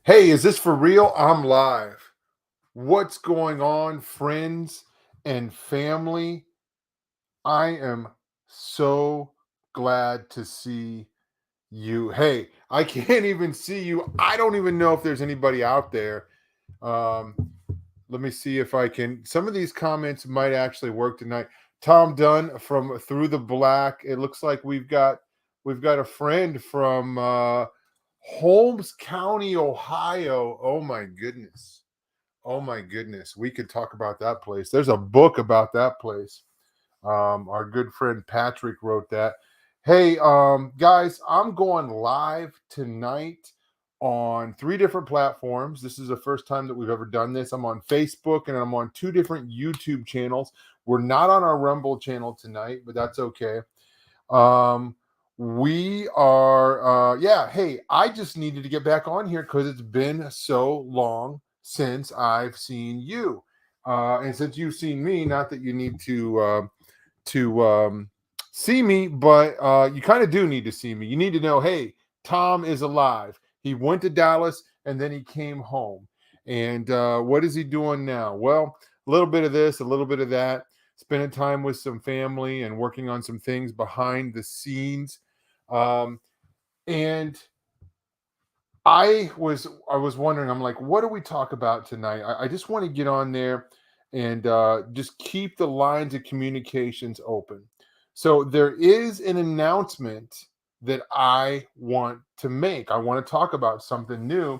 Hey, is this for real? I'm live. What's going on, friends and family? I am so glad to see you. Hey, I can't even see you. I don't even know if there's anybody out there. Um, Let me see if I can. Some of these comments might actually work tonight. Tom Dunn from Through the Black. It looks like we've got a friend from Holmes County, Ohio. Oh my goodness. Oh my goodness. We could talk about that place. There's a book about that place. Our good friend Patrick wrote that. Hey, guys, I'm going live tonight on three different platforms. This is the first time that we've ever done this. I'm on Facebook and I'm on two different YouTube channels. We're not on our Rumble channel tonight, but that's okay. Um, we are, yeah. Hey, I just needed to get back on here because it's been so long since I've seen you, and since you've seen me. Not that you need to see me, but you kind of do need to see me. You need to know, hey, Tom is alive. He went to Dallas and then he came home. And what is he doing now? Well, a little bit of this, a little bit of that, spending time with some family and working on some things behind the scenes. Um, and I was wondering, I'm like, what do we talk about tonight? I just want to get on there and just keep the lines of communications open. So there is an announcement that I want to make. I want to talk about something new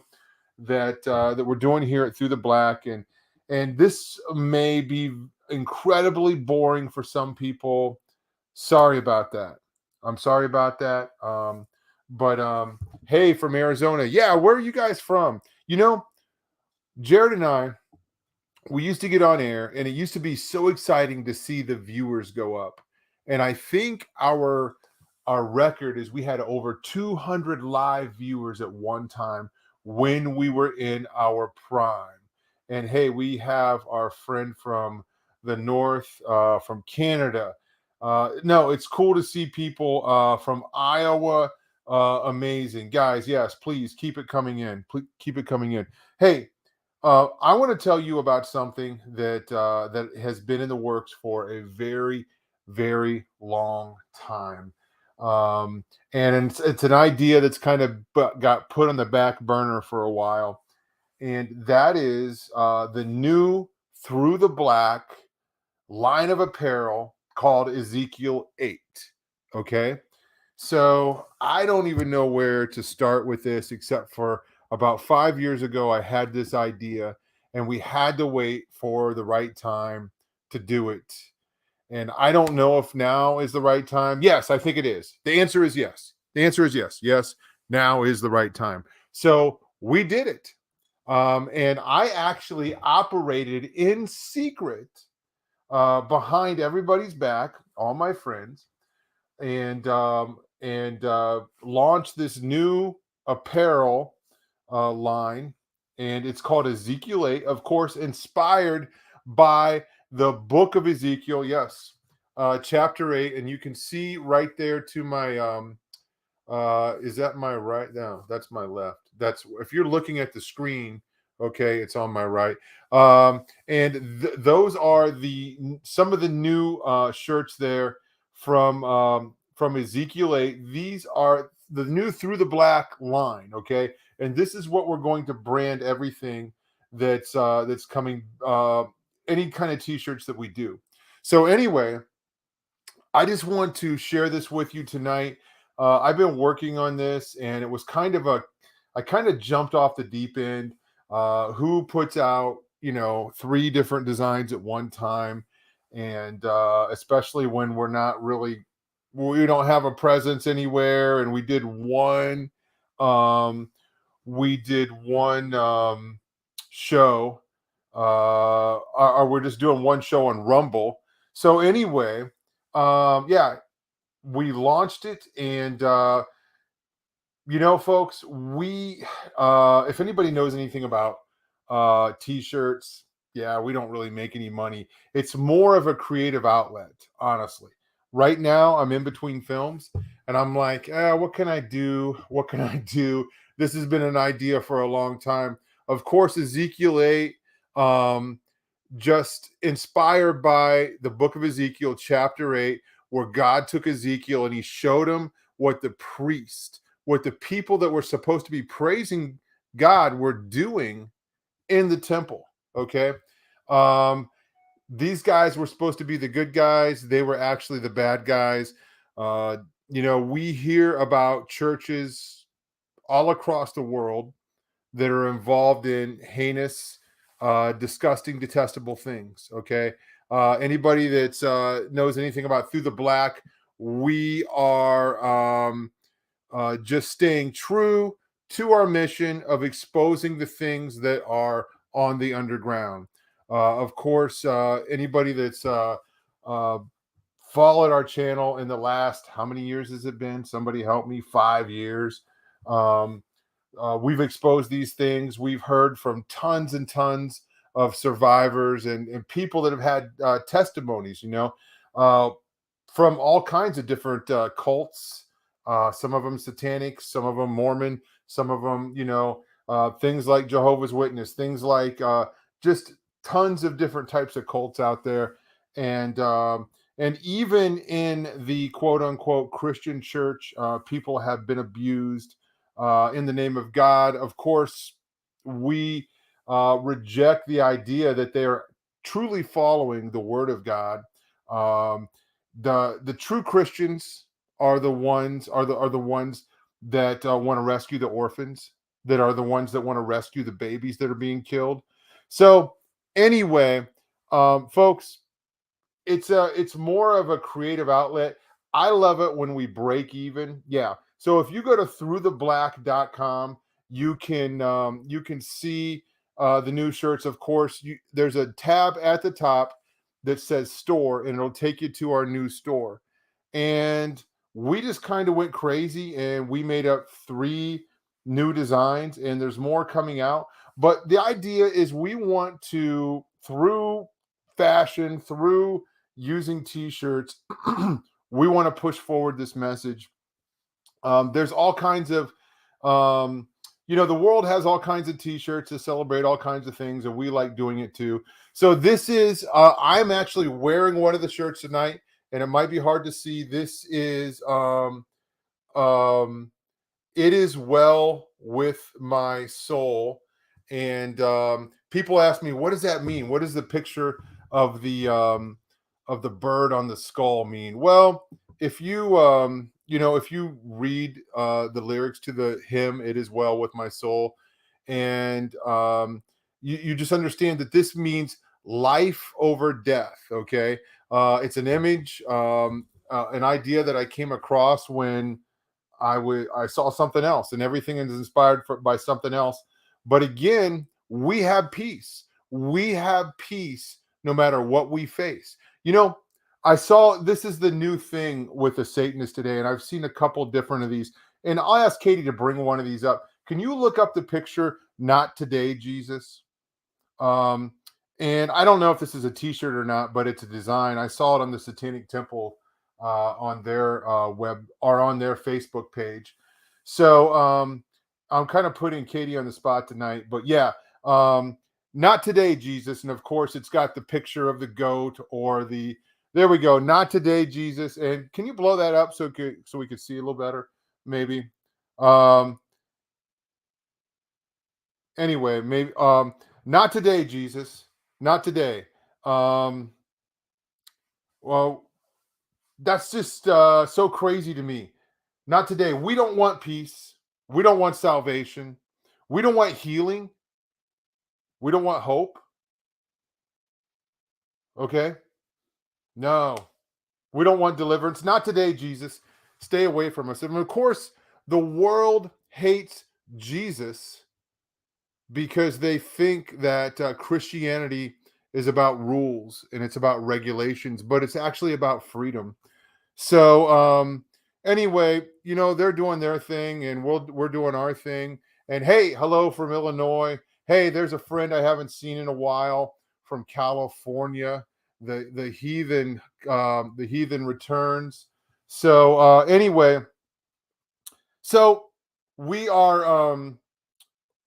that we're doing here at Through the Black, and this may be incredibly boring for some people. Sorry about that. I'm sorry about that. But hey, from Arizona, yeah, where are you guys from? You know, Jared and I, we used to get on air, and it used to be so exciting to see the viewers go up. And I think our record is we had over 200 live viewers at one time when we were in our prime. And hey, we have our friend from the north, from Canada. No, it's cool to see people from Iowa. Amazing guys. Yes, please keep it coming in. Please keep it coming in. Hey, I want to tell you about something that has been in the works for a very, very long time, um, and it's an idea that's kind of got put on the back burner for a while, and that is the new Through the Black line of apparel called Ezekiel 8. Okay. So I don't even know where to start with this, except for about 5 years ago, I had this idea and we had to wait for the right time to do it. And I don't know if now is the right time. Yes, I think it is. The answer is yes. The answer is yes. Yes, now is the right time. So we did it. And I actually operated in secret behind everybody's back, all my friends, and launched this new apparel line, and it's called Ezekiel 8, of course, inspired by the book of Ezekiel. Yes, chapter 8, and you can see right there to my is that my right? No, that's my left. That's if you're looking at the screen. Okay, it's on my right. And those are the some of the new shirts there from Ezekiel 8. These are the new Through the Black line. Okay, and this is what we're going to brand everything that's coming. Any kind of t-shirts that we do. So anyway, I just want to share this with you tonight. I've been working on this, and it was I kind of jumped off the deep end. Who puts out, three different designs at one time? And especially when we don't have a presence anywhere. And um, we did one show, or we're just doing one show on Rumble. So anyway, yeah, we launched it, and folks, we if anybody knows anything about t-shirts, yeah, we don't really make any money. It's more of a creative outlet, honestly. Right now, I'm in between films, and I'm like, what can I do? What can I do? This has been an idea for a long time. Of course, Ezekiel 8, um, just inspired by the book of Ezekiel, chapter 8, where God took Ezekiel and he showed him what the priest, what the people that were supposed to be praising God were doing in the temple. Okay. Um, these guys were supposed to be the good guys, they were actually the bad guys. Uh, we hear about churches all across the world that are involved in heinous, disgusting, detestable things. Okay. Anybody that knows anything about Through the Black, we are just staying true to our mission of exposing the things that are on the underground. Of course, anybody that's uh, followed our channel in the last, how many years has it been? Somebody help me, 5 years. Um, we've exposed these things. We've heard from tons and tons of survivors and people that have had testimonies, uh, from all kinds of different cults. Some of them satanic, some of them Mormon, some of them, things like Jehovah's Witness, things like just tons of different types of cults out there. And even in the quote unquote Christian church, people have been abused in the name of God. Of course, we reject the idea that they are truly following the word of God. Um, the true Christians are the ones that want to rescue the orphans, that are the ones that want to rescue the babies that are being killed. So anyway, folks, it's more of a creative outlet. I love it when we break even. Yeah. So if you go to throughtheblack.com, you can see the new shirts. Of course, there's a tab at the top that says store, and it'll take you to our new store. And we just kind of went crazy and we made up 3 new designs, and there's more coming out. But the idea is we want to, through fashion, through using t-shirts, we want to push forward this message. There's all kinds of the world has all kinds of t-shirts to celebrate all kinds of things, and we like doing it too. So this is I'm actually wearing one of the shirts tonight, and it might be hard to see. This is um it is well with my soul. And people ask me, what does that mean? What does the picture of the bird on the skull mean? Well, if you read the lyrics to the hymn, "It Is Well With My Soul," and you just understand that this means life over death. Okay. It's an image, an idea that I came across when I saw something else, and everything is inspired by something else. But again, we have peace. We have peace no matter what we face. You know, I saw this is the new thing with the Satanists today, and I've seen a couple different of these. And I'll ask Katie to bring one of these up. Can you look up the picture, "Not Today, Jesus"? Um, and I don't know if this is a T-shirt or not, but it's a design. I saw it on the Satanic Temple on their web or on their Facebook page. So I'm kind of putting Katie on the spot tonight, but yeah, um, "Not Today, Jesus," and of course it's got the picture of the goat or the. There we go. "Not Today, Jesus." And can you blow that up so we could see a little better, maybe? Um, anyway, maybe "Not Today, Jesus, not today." um well, that's just so crazy to me. Not today. We don't want peace, we don't want salvation, we don't want healing, we don't want hope. Okay, no, we don't want deliverance. Not today, Jesus. Stay away from us. And of course, the world hates Jesus because they think that Christianity is about rules and it's about regulations, but it's actually about freedom. So anyway, they're doing their thing, and we're doing our thing. And hey, hello from Illinois. Hey, there's a friend I haven't seen in a while from California. the heathen returns. So anyway, so we are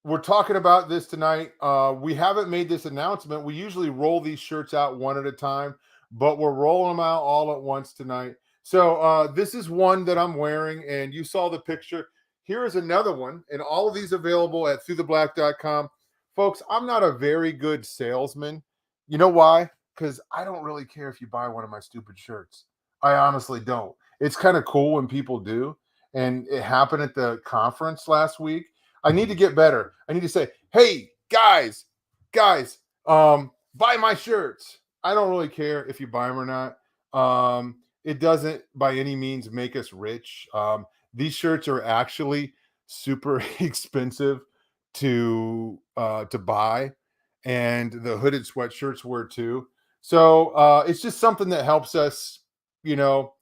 we're talking about this tonight. We haven't made this announcement. We usually roll these shirts out one at a time, but we're rolling them out all at once tonight. So this is one that I'm wearing, and you saw the picture. Here is another one, and all of these available at throughtheblack.com. Folks, I'm not a very good salesman. You know why? Because I don't really care if you buy one of my stupid shirts. I honestly don't. It's kind of cool when people do. And it happened at the conference last week. I need to get better. I need to say, hey, guys, buy my shirts. I don't really care if you buy them or not. It doesn't by any means make us rich. These shirts are actually super expensive to buy, and the hooded sweatshirts were too. So it's just something that helps us, you know,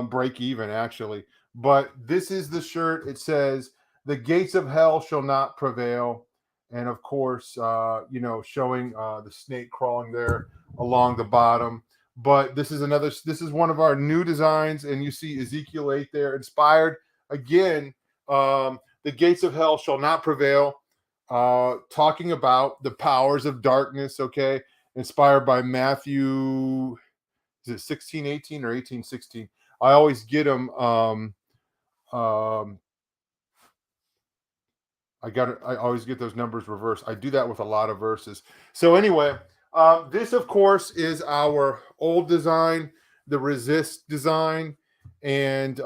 break even actually. But this is the shirt. It says, "The gates of hell shall not prevail," and of course, showing the snake crawling there along the bottom. But this is another. This is one of our new designs, and you see Ezekiel 8 there, inspired again. The gates of hell shall not prevail. Talking about the powers of darkness. Okay, inspired by Matthew. Is it 16:18 or 18:16? I always get them. Um, I always get those numbers reversed. I do that with a lot of verses. So anyway, this of course is our old design, the resist design, and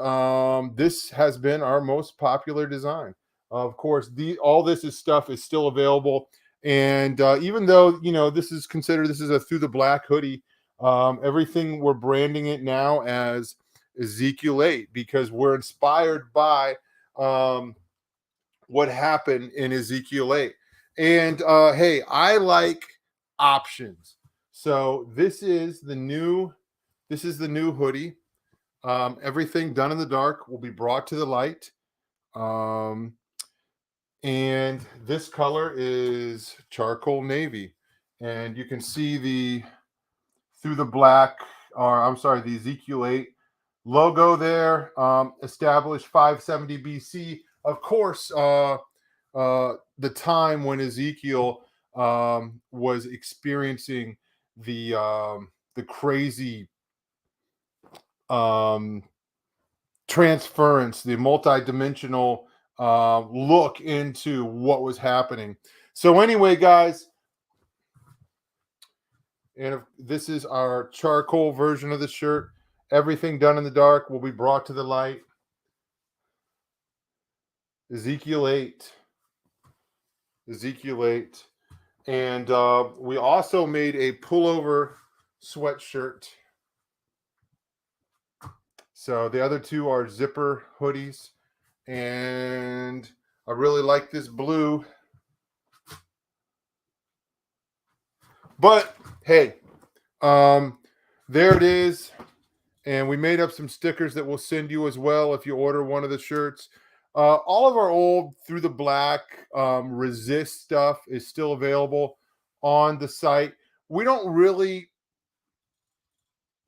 this has been our most popular design. Of course, all this stuff is still available, and even though this is considered, this is a Through the Black hoodie, everything we're branding it now as Ezekiel 8 because we're inspired by what happened in Ezekiel 8. And hey, I like options. So this is the new hoodie. Everything done in the dark will be brought to the light. Um, and this color is charcoal navy. And you can see the Through the Black, or I'm sorry, the Ezekiel 8 logo there, established 570 BC. Of course, the time when Ezekiel was experiencing the crazy transference, the multi-dimensional look into what was happening. So anyway, guys, and if this is our charcoal version of the shirt. Everything done in the dark will be brought to the light. Ezekiel 8. Ezekiel 8. And we also made a pullover sweatshirt. So the other two are zipper hoodies. And I really like this blue. But hey, there it is. And we made up some stickers that we'll send you as well if you order one of the shirts. All of our old Through the Black resist stuff is still available on the site. We don't really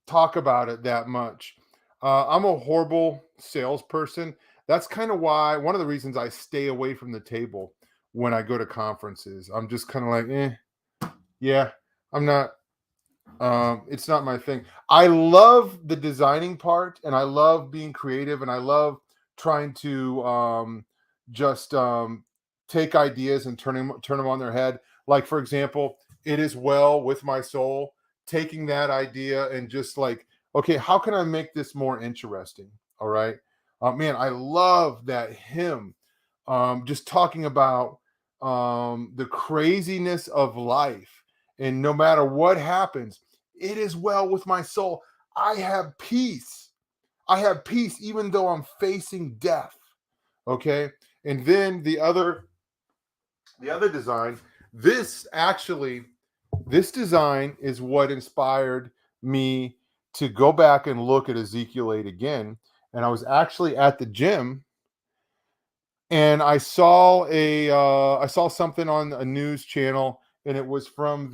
talk about it that much. I'm a horrible salesperson. That's kind of why, one of the reasons I stay away from the table when I go to conferences. I'm just kind of like, yeah, I'm not. It's not my thing. I love the designing part, and I love being creative, and I love trying to just take ideas and turn them on their head. Like for example, "It Is Well with My Soul," taking that idea and just like, okay, how can I make this more interesting? All right, man, I love that hymn. Just talking about the craziness of life, and no matter what happens, it is well with my soul. I have peace. I have peace even though I'm facing death. Okay. And then the other design, this design is what inspired me to go back and look at Ezekiel 8 again. And I was actually at the gym, and I saw something on a news channel, and it was from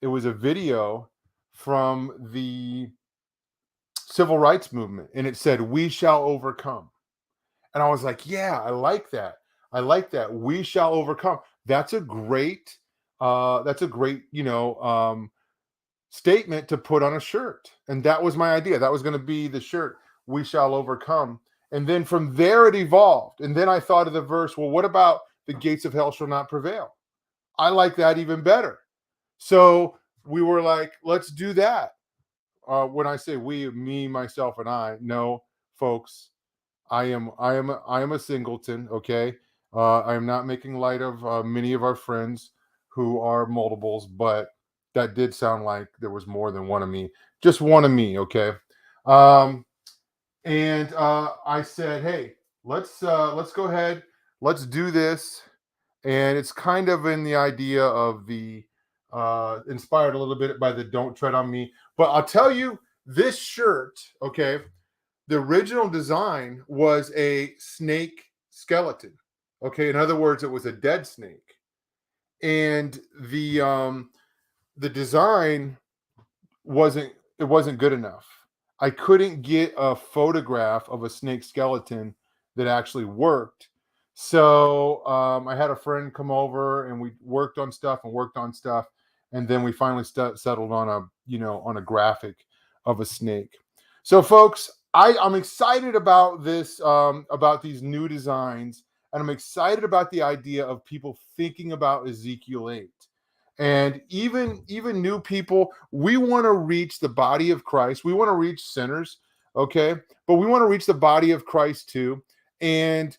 it was a video from the civil rights movement, and it said, "We shall overcome." And I was like, "Yeah, I like that. I like that. We shall overcome." That's a great, statement to put on a shirt. And that was my idea. That was going to be the shirt, "We shall overcome." And then from there it evolved. And then I thought of the verse, well, what about the gates of hell shall not prevail? I like that even better. So we were like, let's do that. When I say we, me, myself, and I, no, folks, I am a singleton. Okay, I am not making light of many of our friends who are multiples, but that did sound like there was more than one of me. Just one of me. Okay, um, and I said, hey, let's go ahead, let's do this, and it's kind of in the idea of the inspired a little bit by the "Don't Tread on Me." But I'll tell you, this shirt, okay, the original design was a snake skeleton. Okay, in other words, it was a dead snake, and the design wasn't it wasn't good enough. I couldn't get a photograph of a snake skeleton that actually worked. So I had a friend come over, and we worked on stuff and worked on stuff, and then we finally settled on a graphic of a snake. So, folks, I'm excited about this, about these new designs, and I'm excited about the idea of people thinking about Ezekiel 8. And even new people, we want to reach the body of Christ. We want to reach sinners, okay? But we want to reach the body of Christ too. And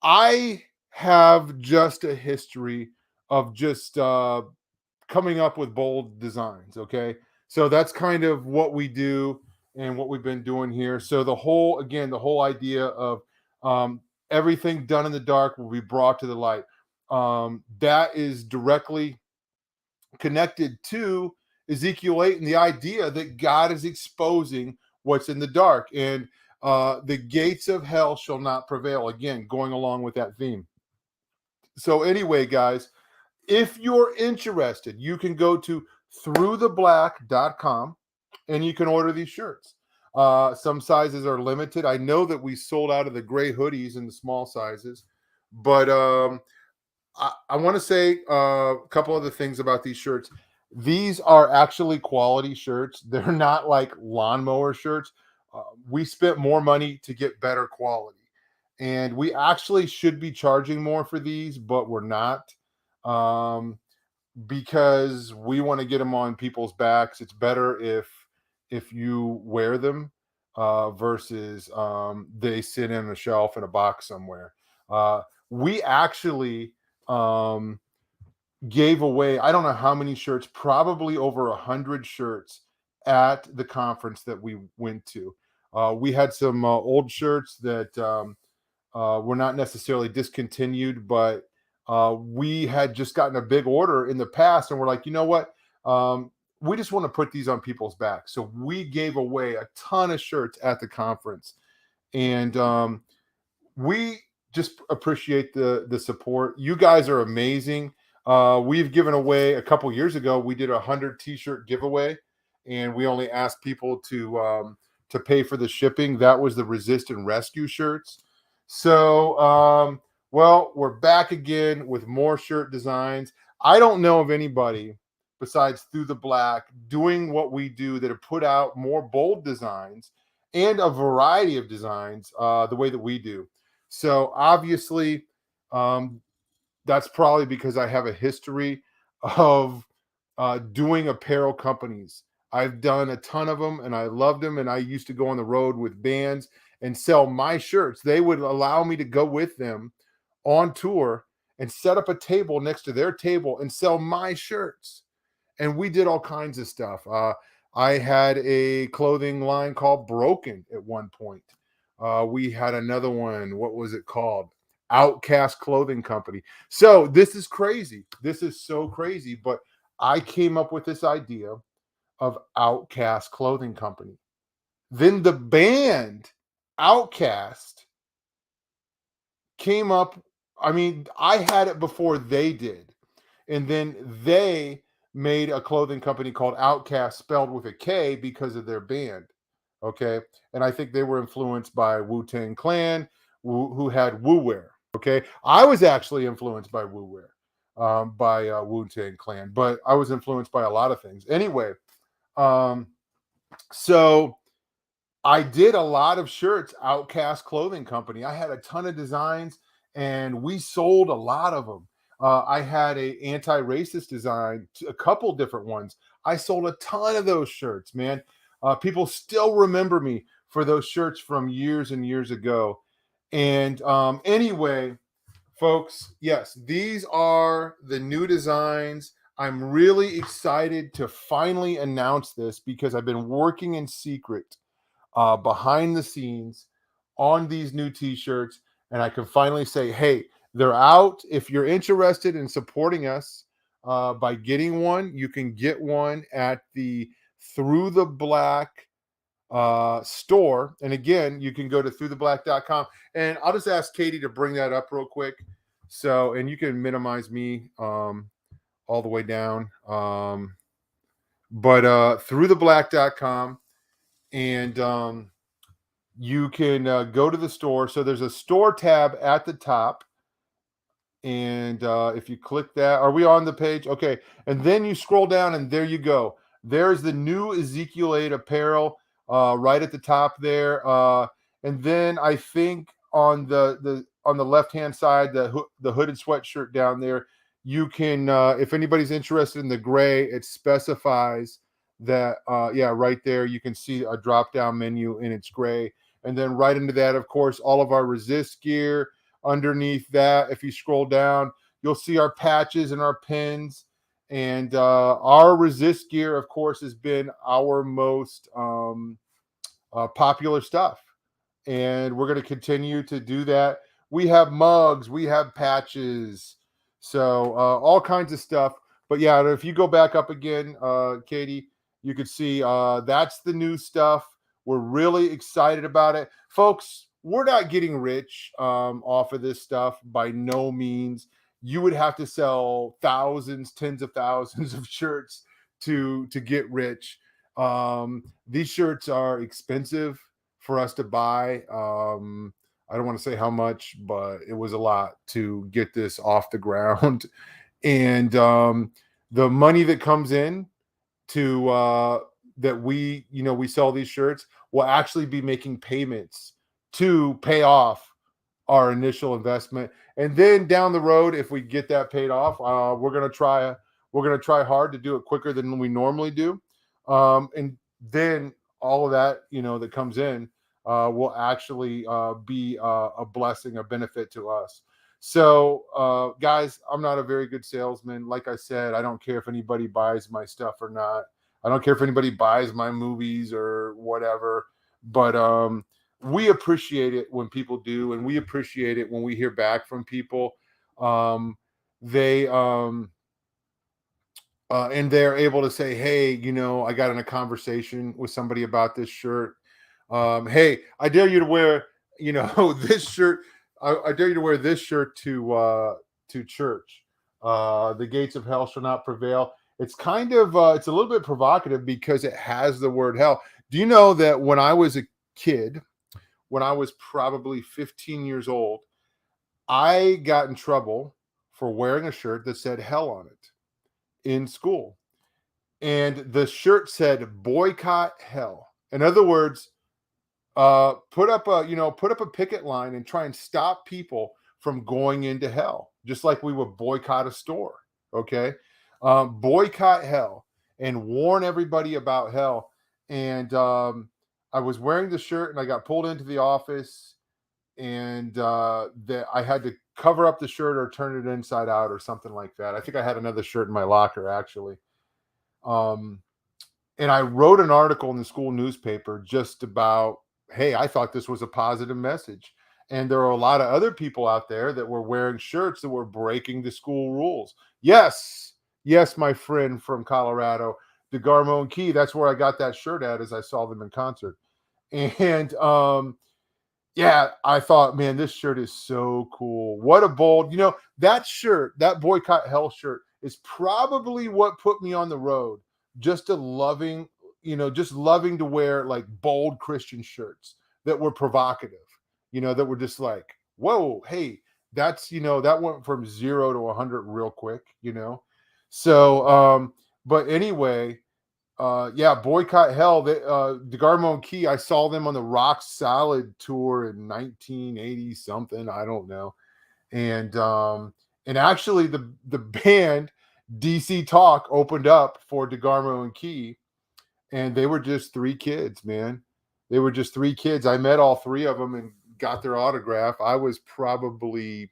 I have just a history of just coming up with bold designs, okay? So that's kind of what we do and what we've been doing here. So the whole idea of everything done in the dark will be brought to the light. That is directly connected to Ezekiel 8 and the idea that God is exposing what's in the dark, and the gates of hell shall not prevail. Again, going along with that theme. So, anyway, guys, if you're interested, you can go to throughtheblack.com and you can order these shirts. Some sizes are limited. I know that we sold out of the gray hoodies in the small sizes, but I want to say a couple other things about these shirts. These are actually quality shirts. They're not like lawnmower shirts. We spent more money to get better quality, and we actually should be charging more for these, but we're not, um, because we want to get them on people's backs. It's better if you wear them versus they sit in a shelf in a box somewhere. We actually um, gave away, I don't know how many shirts, probably over 100 shirts at the conference that we went to. We had some old shirts that were not necessarily discontinued, but we had just gotten a big order in the past, and we're like, you know what? We just want to put these on people's backs. So we gave away a ton of shirts at the conference, and we just appreciate the support. You guys are amazing. We've given away a couple years ago. We did a 100 t-shirt giveaway, and we only asked people to pay for the shipping. That was the Resist and Rescue shirts. So, well, we're back again with more shirt designs. I don't know of anybody besides Through the Black doing what we do that have put out more bold designs and a variety of designs the way that we do. So obviously, um, that's probably because I have a history of doing apparel companies. I've done a ton of them and I loved them. And I used to go on the road with bands and sell my shirts. They would allow me to go with them on tour and set up a table next to their table and sell my shirts. And we did all kinds of stuff. I had a clothing line called Broken at one point. We had another one. What was it called? Outcast Clothing Company. So this is crazy. This is so crazy. But I came up with this idea of Outcast Clothing Company. Then the band Outcast came up. I mean, I had it before they did. And then they made a clothing company called Outkast, spelled with a K, because of their band. Okay. And I think they were influenced by Wu-Tang Clan, who had Wu Wear. Okay. I was actually influenced by Wu Wear, by Wu-Tang Clan, but I was influenced by a lot of things. Anyway, um, so I did a lot of shirts, Outcast Clothing Company. I had a ton of designs, and we sold a lot of them. I had a anti-racist design, a couple different ones. I sold a ton of those shirts, man. People still remember me for those shirts from years and years ago. And anyway, folks, yes, these are the new designs. I'm really excited to finally announce this because I've been working in secret, behind the scenes, on these new t-shirts, and I can finally say, hey, they're out. If you're interested in supporting us, by getting one, you can get one at the Through the Black store. And again, you can go to throughtheblack.com, and I'll just ask Katie to bring that up real quick. So, and you can minimize me all the way down. But throughtheblack.com, and you can go to the store. So there's a store tab at the top, and if you click that, are we on the page? Okay. And then you scroll down, and there you go. There's the new Ezekiel 8 apparel, right at the top there. And then I think on the left hand side, the hooded sweatshirt down there, you can, if anybody's interested in the gray, it specifies that, yeah, right there you can see a drop down menu, and it's gray. And then right into that, of course, all of our resist gear. Underneath that, if you scroll down, you'll see our patches and our pins. And our resist gear, of course, has been our most popular stuff. And we're going to continue to do that. We have mugs, we have patches, so all kinds of stuff. But yeah, if you go back up again, Katie, you could see that's the new stuff. We're really excited about it, folks. We're not getting rich off of this stuff, by no means. You would have to sell thousands, tens of thousands of shirts to get rich. These shirts are expensive for us to buy. I don't want to say how much, but it was a lot to get this off the ground. And the money that comes in to that we sell these shirts will actually be making payments to pay off our initial investment. And then down the road, if we get that paid off, we're gonna try hard to do it quicker than we normally do. And then all of that that comes in will actually be a blessing, a benefit to us. So guys, I'm not a very good salesman. Like I said, I don't care if anybody buys my stuff or not. I don't care if anybody buys my movies or whatever. But we appreciate it when people do, and we appreciate it when we hear back from people. They and they're able to say, hey, I got in a conversation with somebody about this shirt. Hey, I dare you to wear this shirt. I dare you to wear this shirt to church. The gates of hell shall not prevail. It's kind of it's a little bit provocative because it has the word hell. Do you know that when I was a kid, when I was probably 15 years old, I got in trouble for wearing a shirt that said hell on it in school. And the shirt said boycott hell. In other words, put up a picket line and try and stop people from going into hell, just like we would boycott a store. Okay. Boycott hell and warn everybody about hell. And I was wearing the shirt, and I got pulled into the office, and that I had to cover up the shirt or turn it inside out or something like that. I think I had another shirt in my locker, actually. And I wrote an article in the school newspaper just about, hey, I thought this was a positive message. And there are a lot of other people out there that were wearing shirts that were breaking the school rules. Yes, my friend from Colorado, DeGarmo and Key, that's where I got that shirt at, as I saw them in concert. And yeah, I thought, man, this shirt is so cool. What a bold, that shirt, that boycott hell shirt, is probably what put me on the road. Just a loving, just loving to wear like bold Christian shirts that were provocative, that were just like, whoa, hey, that went from 0 to 100 real quick, So, but anyway, yeah, Boycott Hell. DeGarmo and Key, I saw them on the Rock Solid tour in 1980 something. I don't know. And actually the band DC Talk opened up for DeGarmo and Key, and they were just three kids, man. They were just three kids. I met all three of them and got their autograph. I was probably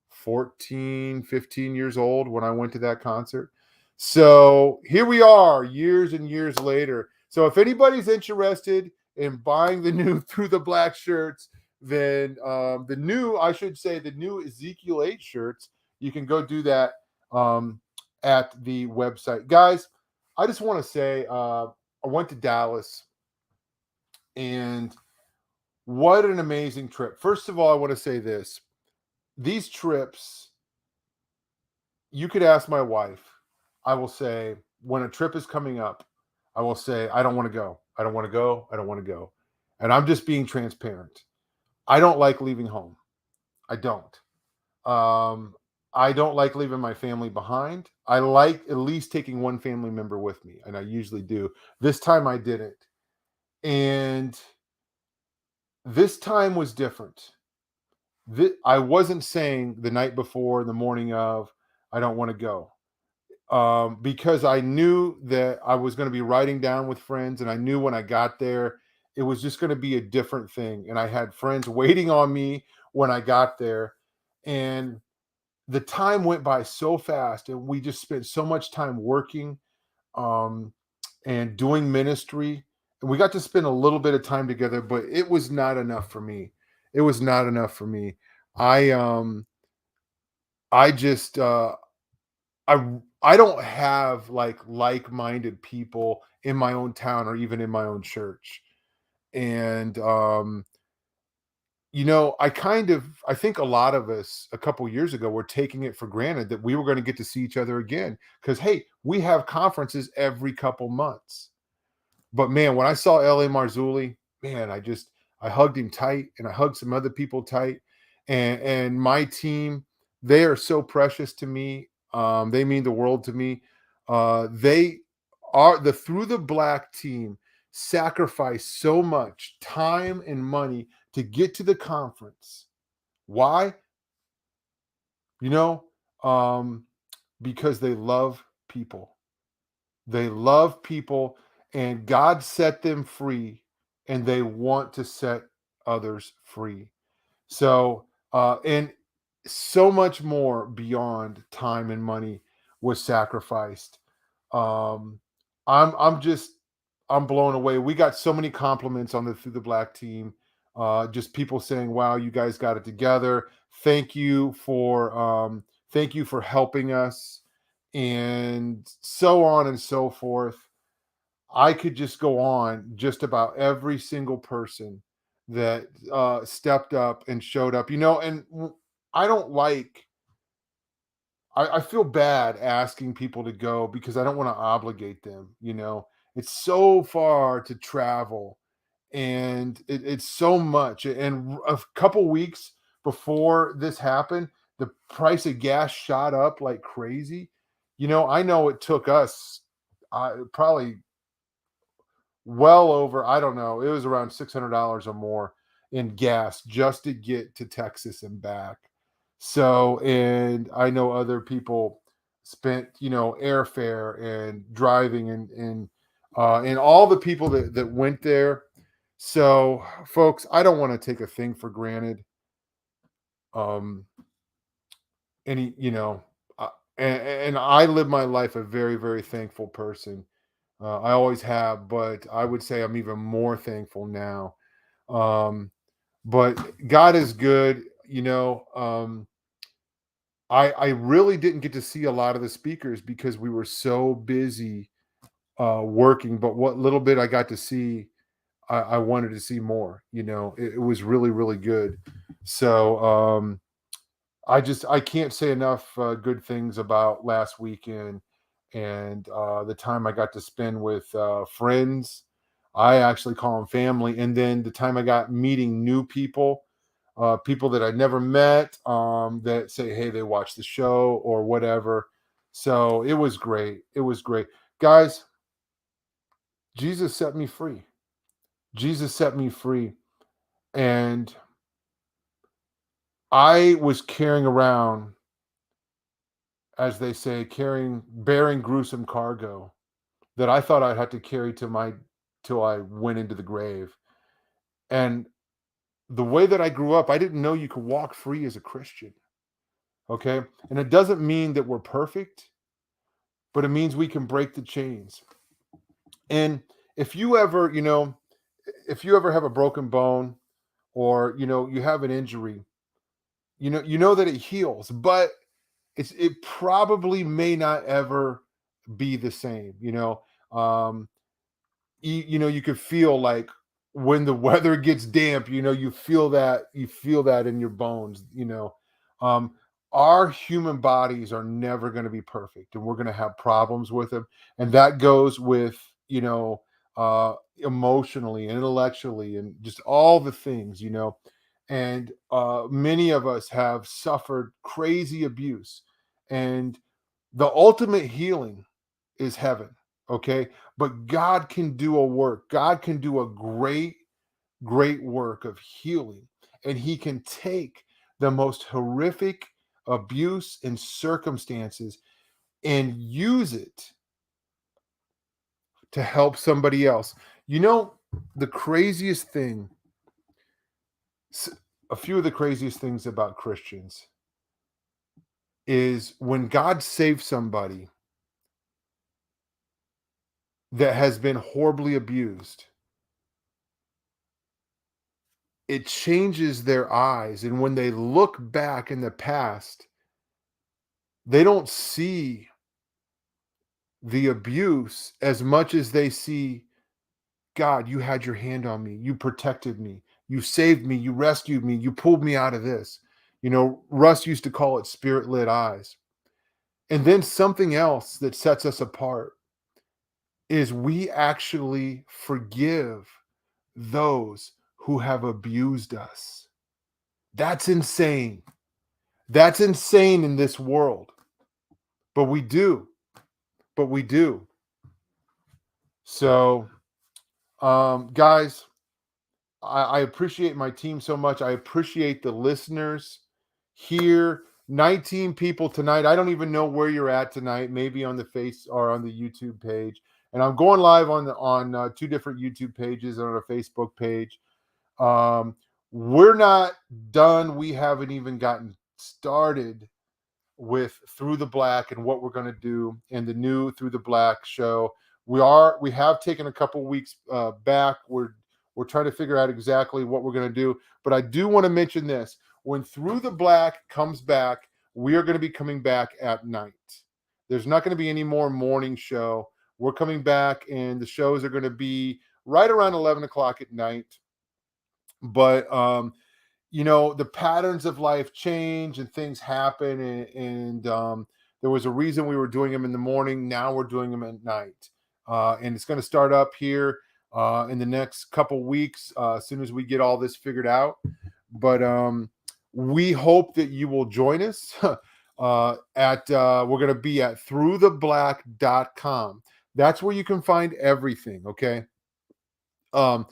14, 15 years old when I went to that concert. So here we are, years and years later. So if anybody's interested in buying the new Through the Black shirts, then the new Ezekiel 8 shirts, you can go do that at the website. Guys, I just want to say I went to Dallas, and what an amazing trip. First of all, I want to say this. These trips, you could ask my wife. I will say, when a trip is coming up, I will say, I don't want to go. I don't want to go. I don't want to go. And I'm just being transparent. I don't like leaving home. I don't. I don't like leaving my family behind. I like at least taking one family member with me, and I usually do. This time I didn't. And this time was different. I wasn't saying the night before, the morning of, I don't want to go. Because I knew that I was going to be riding down with friends, and I knew when I got there, it was just going to be a different thing. And I had friends waiting on me when I got there, and the time went by so fast, and we just spent so much time working and doing ministry. And we got to spend a little bit of time together, but it was not enough for me. It was not enough for me. I just I don't have like-minded people in my own town or even in my own church. And I think a lot of us a couple years ago were taking it for granted that we were going to get to see each other again, because hey, we have conferences every couple months. But man, when I saw L.A. Marzulli, man, I hugged him tight, and I hugged some other people tight, and my team, they are so precious to me. They mean the world to me. They are the Through the Black team sacrificed so much time and money to get to the conference. Why? You know, because they love people. They love people, and God set them free, and they want to set others free. So, and so much more beyond time and money was sacrificed. Um, I'm blown away. We got so many compliments on the Through the Black team. Just people saying, "Wow, you guys got it together. Thank you for helping us," and so on and so forth. I could just go on just about every single person that stepped up and showed up. And I don't like. I feel bad asking people to go because I don't want to obligate them. It's so far to travel, and it's so much. And a couple weeks before this happened, the price of gas shot up like crazy. I know it took us probably well over, I don't know, it was around $600 or more in gas just to get to Texas and back. So, and I know other people spent, airfare and driving and all the people that went there. So, folks, I don't want to take a thing for granted. Um, any, and I live my life a very, very thankful person. I always have, but I would say I'm even more thankful now. But God is good. I really didn't get to see a lot of the speakers because we were so busy working. But what little bit I got to see, I wanted to see more. It was really, really good. So I can't say enough good things about last weekend and the time I got to spend with friends. I actually call them family, and then the time I got meeting new people, people that I never met, that say, "Hey, they watch the show" or whatever. So it was great. It was great, guys. Jesus set me free. Jesus set me free, and I was carrying around, as they say, bearing gruesome cargo that I thought I'd have to carry till I went into the grave. And the way that I grew up, I didn't know you could walk free as a Christian. Okay. And it doesn't mean that we're perfect, but it means we can break the chains. And if you ever, if you ever have a broken bone, or you have an injury, you know that it heals, but it probably may not ever be the same. Um, you could feel like when the weather gets damp, you feel that in your bones. um our human bodies are never going to be perfect, and we're going to have problems with them, and that goes with emotionally and intellectually and just all the things. And many of us have suffered crazy abuse, and the ultimate healing is heaven. Okay. But God can do a work. God can do a great, great work of healing. And He can take the most horrific abuse and circumstances and use it to help somebody else. The craziest thing, s- a few of the craziest things about Christians is when God saves somebody that has been horribly abused, it changes their eyes. And when they look back in the past, they don't see the abuse as much as they see, God, you had your hand on me. You protected me. You saved me. You rescued me. You pulled me out of this. Russ used to call it spirit lit eyes. And then something else that sets us apart is we actually forgive those who have abused us. That's insane. That's insane in this world. But we do. But we do. So, guys, I appreciate my team so much. I appreciate the listeners here. 19 people tonight. I don't even know where you're at tonight. Maybe on the face or on the YouTube page. And I'm going live on two different YouTube pages and on a Facebook page. We're not done. We haven't even gotten started with Through the Black and what we're going to do in the new Through the Black show. We have taken a couple weeks back. We're trying to figure out exactly what we're going to do, but I do want to mention this: when Through the Black comes back, we are going to be coming back at night. There's not going to be any more morning show. We're coming back, and the shows are going to be right around 11 o'clock at night. But the patterns of life change and things happen, and there was a reason we were doing them in the morning. Now we're doing them at night, and it's going to start up here in the next couple weeks, as soon as we get all this figured out. But we hope that you will join us at we're going to be at throughtheblack.com. That's where you can find everything. Okay. um,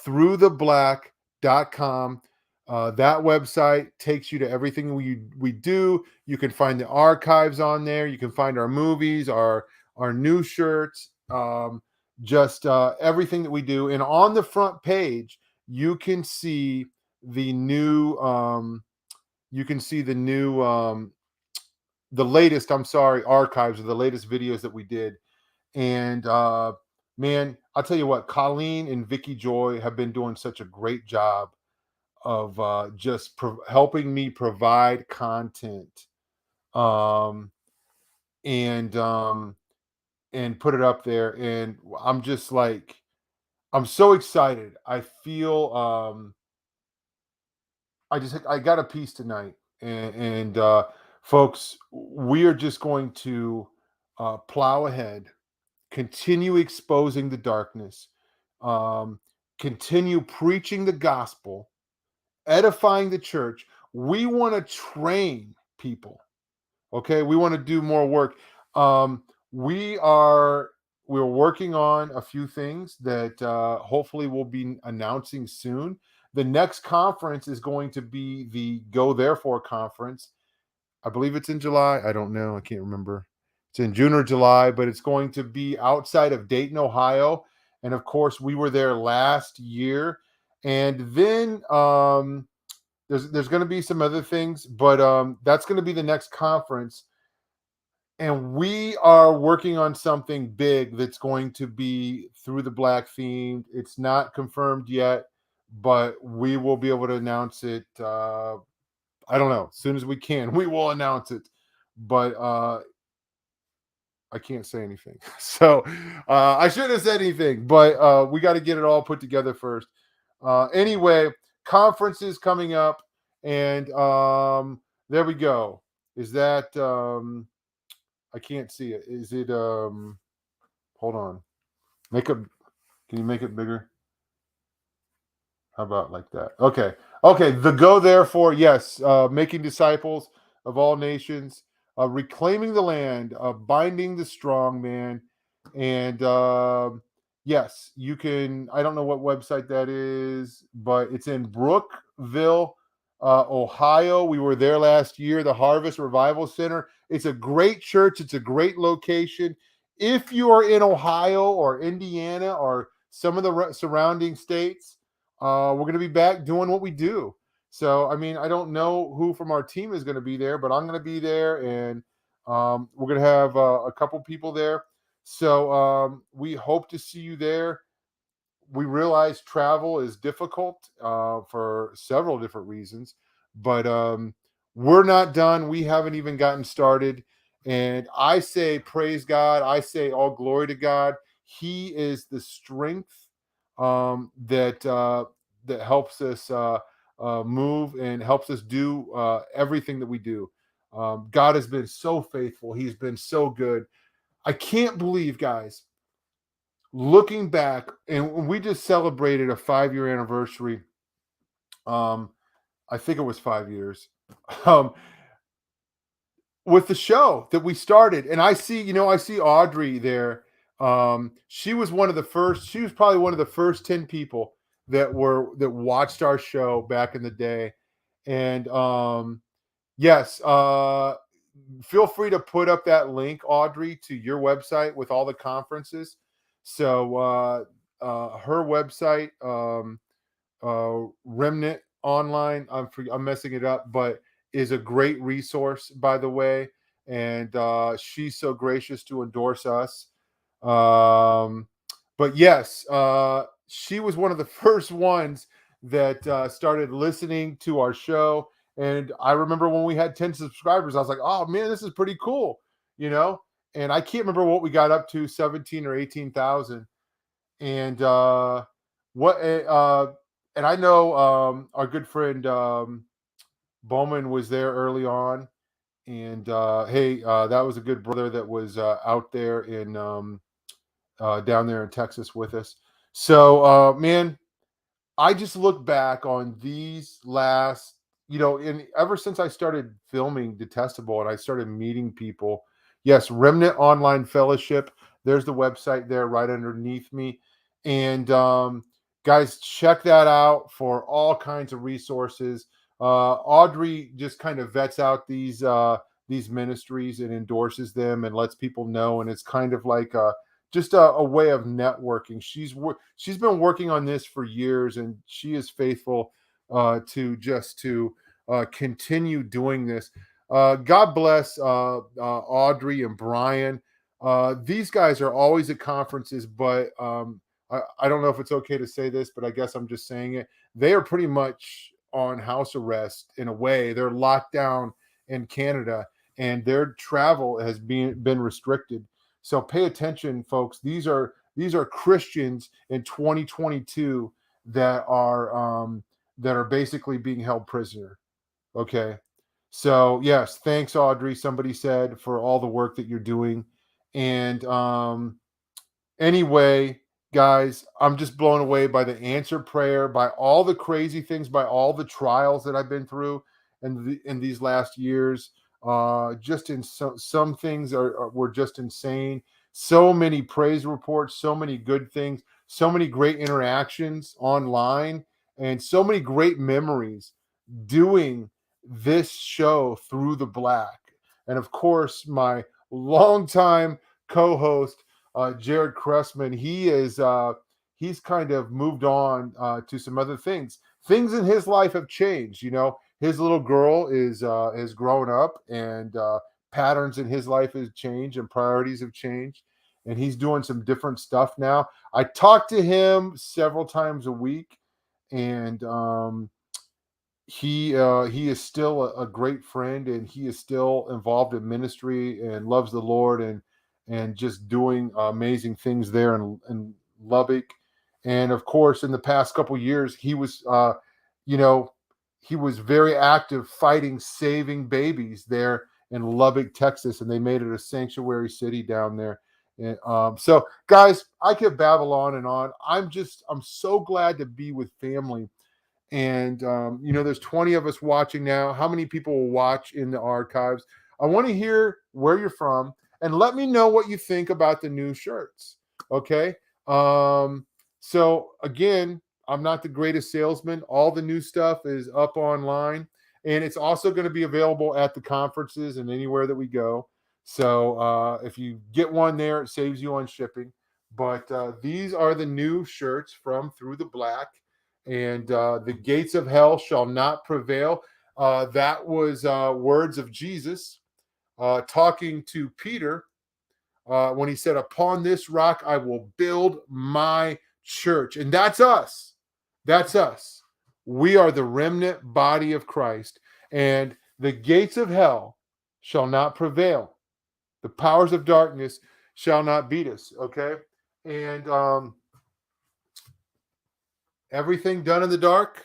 throughtheblack.com. That website takes you to everything we do. You can find the archives on there. You can find our movies, our new shirts, just everything that we do. And on the front page, you can see the new. You can see the latest. I'm sorry, archives of the latest videos that we did. And man, I'll tell you what, Colleen and Vicky Joy have been doing such a great job of just helping me provide content, um, and put it up there. And I'm just like, I'm so excited. I feel I got a piece tonight, And folks, we are just going to plow ahead, continue exposing the darkness, um, continue preaching the gospel, edifying the church. We want to train people. Okay, we want to do more work. Um, we are we're working on a few things that hopefully we'll be announcing soon. The next conference is going to be the Go Therefore conference. I believe it's in July. I don't know. I can't remember. It's in June or July, but it's going to be outside of Dayton, Ohio. And of course, we were there last year. And then there's going to be some other things, but that's going to be the next conference. And we are working on something big that's going to be through the Black theme. It's not confirmed yet, but we will be able to announce it. I don't know. As soon as we can, we will announce it. But I can't say anything. So I shouldn't have said anything, but we got to get it all put together first. Anyway, conferences coming up, and there we go. Is that I can't see it. Is it hold on. Make it Can you make it bigger? How about like that? Okay. Okay. The Go Therefore, yes, making disciples of all nations, reclaiming the land, binding the strong man. And yes, you can. I don't know what website that is, but it's in Brookville, Ohio. We were there last year, the Harvest Revival Center. It's a great church, it's a great location. If you are in Ohio or Indiana or some of the surrounding states, we're going to be back doing what we do. So, I mean, I don't know who from our team is going to be there, but I'm going to be there, and we're going to have a couple people there. So, we hope to see you there. We realize travel is difficult for several different reasons, but we're not done. We haven't even gotten started. And I say, praise God. I say, all glory to God. He is the strength that helps us move and helps us do everything that we do. God has been so faithful. He's been so good. I can't believe, guys, looking back, and we just celebrated a 5-year anniversary. I think it was 5 years. Um, with the show that we started. And I see Audrey there. She was probably one of the first 10 people that watched our show back in the day. And yes, feel free to put up that link, Audrey, to your website with all the conferences. So her website, Remnant Online, I'm messing it up, but is a great resource, by the way. And she's so gracious to endorse us. But yes, she was one of the first ones that started listening to our show. And I remember when we had 10 subscribers, I was like, oh man, this is pretty cool, you know? And I can't remember what we got up to, 17 or 18,000. And what, and I know our good friend Bowman was there early on. And hey, that was a good brother that was out there in down there in Texas with us. So, man, I just look back on these last, and ever since I started filming Detestable and I started meeting people, yes, Remnant Online Fellowship, there's the website there right underneath me. And guys, check that out for all kinds of resources. Audrey just kind of vets out these ministries and endorses them and lets people know. And it's kind of like just a way of networking. She's been working on this for years, and she is faithful to continue doing this. God bless Audrey and Brian. These guys are always at conferences, but I don't know if it's okay to say this, but I guess I'm just saying it. They are pretty much on house arrest in a way. They're locked down in Canada, and their travel has been restricted. So pay attention, folks. These are Christians in 2022 that are basically being held prisoner. Okay, So yes, thanks, Audrey. Somebody said for all the work that you're doing. And anyway, guys, I'm just blown away by the answered prayer, by all the crazy things, by all the trials that I've been through in these last years. Just in some things were just insane. So many praise reports, so many good things, so many great interactions online, and so many great memories doing this show through the black. And of course, my longtime co-host Jared Cressman, he's kind of moved on to some other things. Things in his life have changed. You know, his little girl is grown up, and patterns in his life has changed, and priorities have changed, and he's doing some different stuff now. I talk to him several times a week, and he is still a great friend, and he is still involved in ministry and loves the Lord, and just doing amazing things there in Lubbock. And of course, in the past couple years, he was you know he was very active fighting saving babies there in Lubbock, Texas, and they made it a sanctuary city down there. And, so guys, I could babble on and on. I'm so glad to be with family. And there's 20 of us watching now. How many people will watch in the archives? I want to hear where you're from, and let me know what you think about the new shirts. Okay. So again, I'm not the greatest salesman. All the new stuff is up online, and it's also going to be available at the conferences and anywhere that we go. So if you get one there, it saves you on shipping. But these are the new shirts from Through the Black, and the gates of hell shall not prevail. That was words of Jesus talking to Peter when he said, "Upon this rock I will build my church." And that's us. That's us. We are the remnant body of Christ, and the gates of hell shall not prevail. The powers of darkness shall not beat us. Okay. And everything done in the dark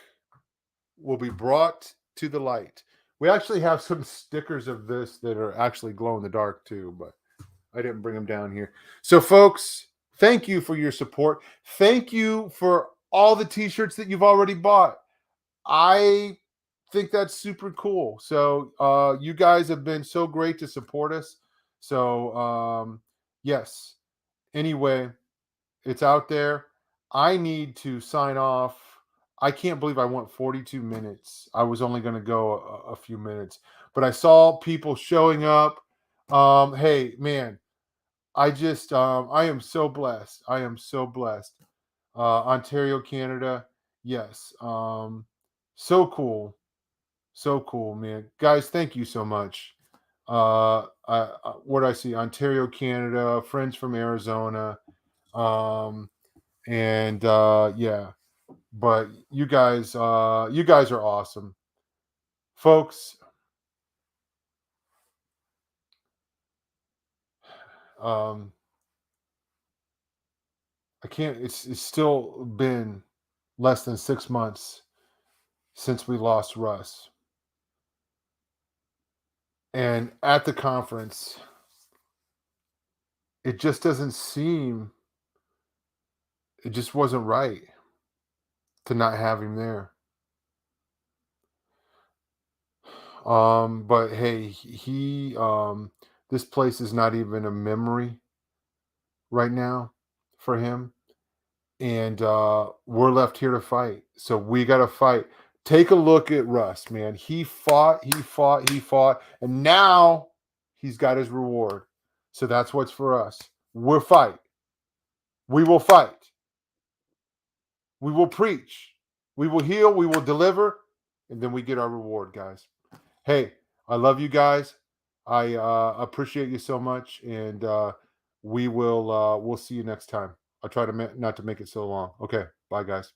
will be brought to the light. We actually have some stickers of this that are actually glow in the dark too, but I didn't bring them down here. So, folks, thank you for your support. Thank you for all the t-shirts that you've already bought. I think that's super cool. So, you guys have been so great to support us. So, yes. Anyway, it's out there. I need to sign off. I can't believe I went 42 minutes. I was only going to go a few minutes, but I saw people showing up. Hey, man, I am so blessed. I am so blessed. Ontario, Canada. Yes. So cool. So cool, man. Guys, thank you so much. What I see? Ontario, Canada, friends from Arizona. Um, and yeah, but you guys are awesome, folks. um I can't it's still been less than 6 months since we lost Russ, and at the conference it just doesn't seem, it just wasn't right to not have him there. But hey, he this place is not even a memory right now for him, and we're left here to fight. So we got to fight. Take a look at Russ, man. He fought, and now he's got his reward. So that's what's for us. We'll fight. We will fight. We will preach. We will heal. We will deliver, and then we get our reward, guys. Hey, I love you guys. I appreciate you so much, and we'll see you next time. I'll try to not to make it so long. Okay, bye, guys.